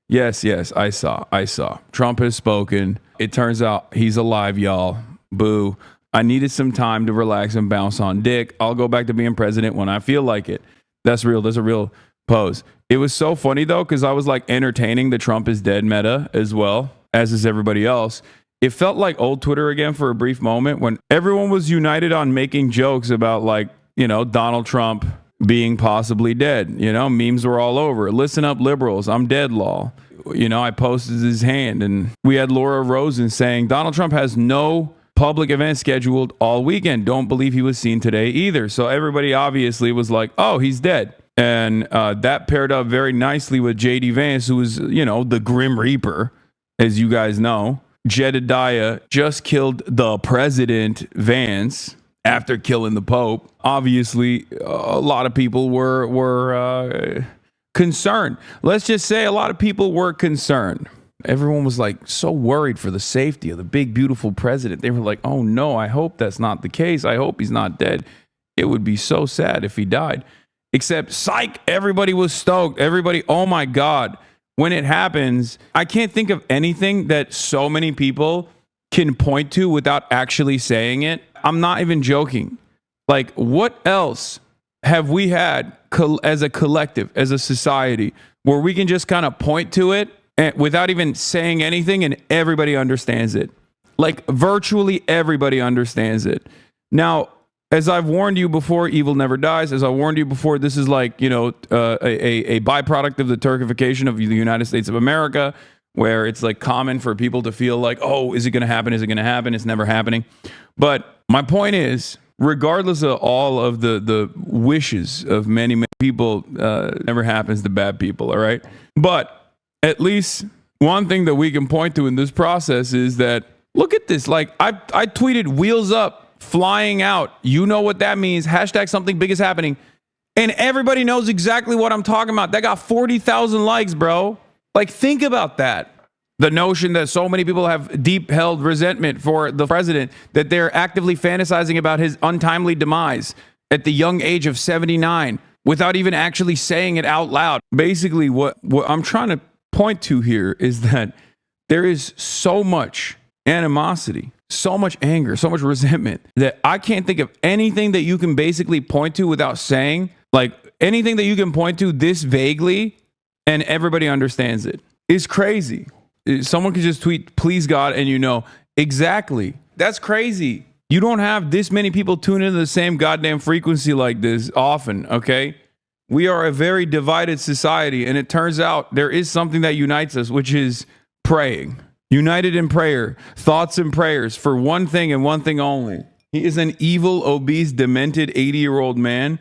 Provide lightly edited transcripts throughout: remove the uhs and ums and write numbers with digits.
Yes, I saw. Trump has spoken. It turns out he's alive, y'all. Boo. I needed some time to relax and bounce on dick. I'll go back to being president when I feel like it. That's real. That's a real pose. It was so funny, though, because I was like entertaining the Trump is dead meta as well, as is everybody else. It felt like old Twitter again for a brief moment when everyone was united on making jokes about, like, you know, Donald Trump being possibly dead. You know, memes were all over. Listen up, liberals. I'm dead, law. You know, I posted his hand, and we had Laura Rosen saying Donald Trump has no public event scheduled all weekend. Don't believe he was seen today either. So everybody obviously was like, oh, he's dead. And that paired up very nicely with JD Vance, who was, you know, the Grim Reaper, as you guys know. Jedediah just killed the president, Vance, after killing the Pope. Obviously, a lot of people were concerned. Let's just say a lot of people were concerned. Everyone was like so worried for the safety of the big, beautiful president. They were like, oh no, I hope that's not the case. I hope he's not dead. It would be so sad if he died. Except, psych, everybody was stoked. Everybody, oh my God. When it happens, I can't think of anything that so many people can point to without actually saying it. I'm not even joking. Like, what else have we had as a collective, as a society, where we can just kind of point to it and without even saying anything and everybody understands it? Like, virtually everybody understands it. Now, as I've warned you before, evil never dies. As I warned you before, this is like, you know, a byproduct of the Turkification of the United States of America, where it's like common for people to feel like, oh, is it going to happen? Is it going to happen? It's never happening. But my point is, regardless of all of the wishes of many, many people, never happens to bad people, all right? But at least one thing that we can point to in this process is that, look at this. Like, I tweeted wheels up, flying out. You know what that means. Hashtag something big is happening. And everybody knows exactly what I'm talking about. That got 40,000 likes, bro. Like, think about that. The notion that so many people have deep held resentment for the president, that they're actively fantasizing about his untimely demise at the young age of 79 without even actually saying it out loud. Basically, what I'm trying to point to here is that there is so much animosity, so much anger, so much resentment that I can't think of anything that you can basically point to without saying, like, anything that you can point to this vaguely and everybody understands it. It's crazy. Someone could just tweet, please God, and you know exactly. That's crazy. You don't have this many people tune into the same goddamn frequency like this often, okay? We are a very divided society, and it turns out there is something that unites us, which is praying. United in prayer, thoughts and prayers for one thing and one thing only. He is an evil, obese, demented 80-year-old man.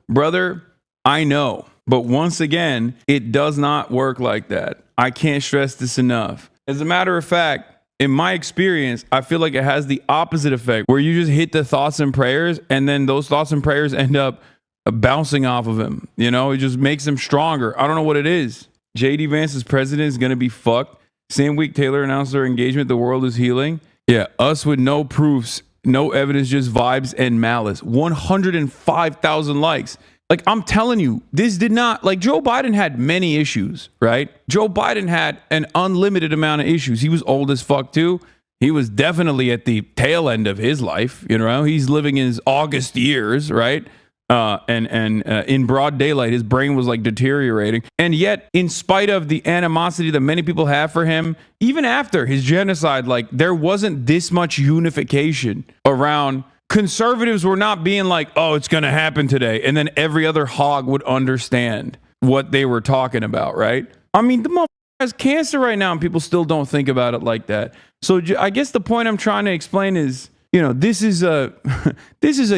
Brother, I know. But once again, it does not work like that. I can't stress this enough. As a matter of fact, in my experience, I feel like it has the opposite effect, where you just hit the thoughts and prayers, and then those thoughts and prayers end up bouncing off of him. You know, it just makes him stronger. I don't know what it is. JD Vance's president is going to be fucked. Same week Taylor announced her engagement, the world is healing. Yeah, us with no proofs, no evidence, just vibes and malice. 105,000 likes. Like, I'm telling you, this did not, like, Joe Biden had many issues, right? Joe Biden had an unlimited amount of issues. He was old as fuck too. He was definitely at the tail end of his life. You know, he's living in his August years, right? And in broad daylight, his brain was like deteriorating. And yet, in spite of the animosity that many people have for him, even after his genocide, like, there wasn't this much unification around. Conservatives were not being like, oh, it's going to happen today. And then every other hog would understand what they were talking about, right? I mean, the motherfucker has cancer right now and people still don't think about it like that. So I guess the point I'm trying to explain is, you know, this is a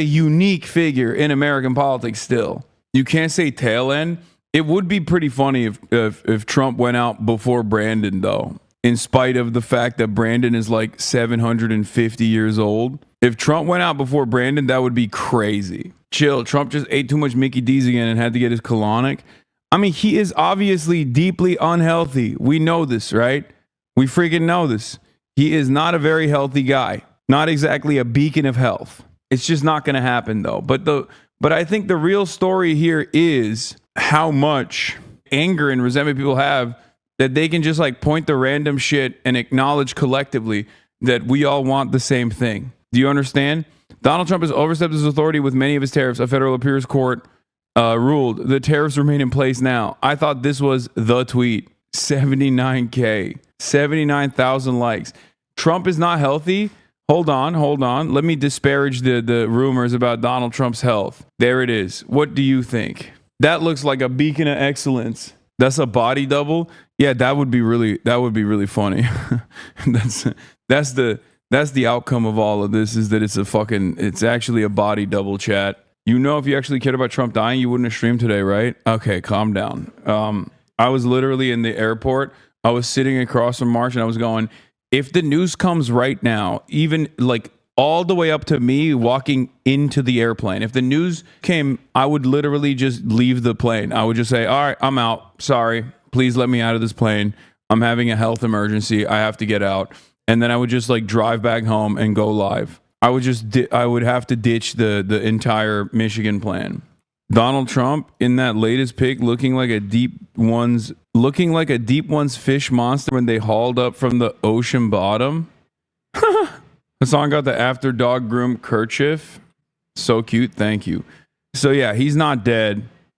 unique figure in American politics still. You can't say tail end. It would be pretty funny if Trump went out before Brandon, though, in spite of the fact that Brandon is like 750 years old. If Trump went out before Brandon, that would be crazy. Chill. Trump just ate too much Mickey D's again and had to get his colonic. I mean, he is obviously deeply unhealthy. We know this, right? We freaking know this. He is not a very healthy guy. Not exactly a beacon of health. It's just not going to happen, though. But I think the real story here is how much anger and resentment people have that they can just like point to random shit and acknowledge collectively that we all want the same thing. Do you understand? Donald Trump has overstepped his authority with many of his tariffs. A federal appeals court ruled the tariffs remain in place now. I thought this was the tweet. 79K, 79,000 likes. Trump is not healthy. Hold on. Let me disparage the rumors about Donald Trump's health. There it is. What do you think? That looks like a beacon of excellence. That's a body double. Yeah, that would be really funny. that's the outcome of all of this, is that it's actually a body double, chat. You know, if you actually cared about Trump dying, you wouldn't have streamed today, right? Okay, calm down. I was literally in the airport. I was sitting across from March and I was going, if the news comes right now, even like all the way up to me walking into the airplane, if the news came, I would literally just leave the plane. I would just say, all right, I'm out. Sorry. Please let me out of this plane. I'm having a health emergency. I have to get out. And then I would just like drive back home and go live. I would have to ditch the entire Michigan plan. Donald Trump in that latest pic looking like a deep one's fish monster when they hauled up from the ocean bottom. The song got the after dog groom kerchief. So cute. Thank you. So yeah, he's not dead.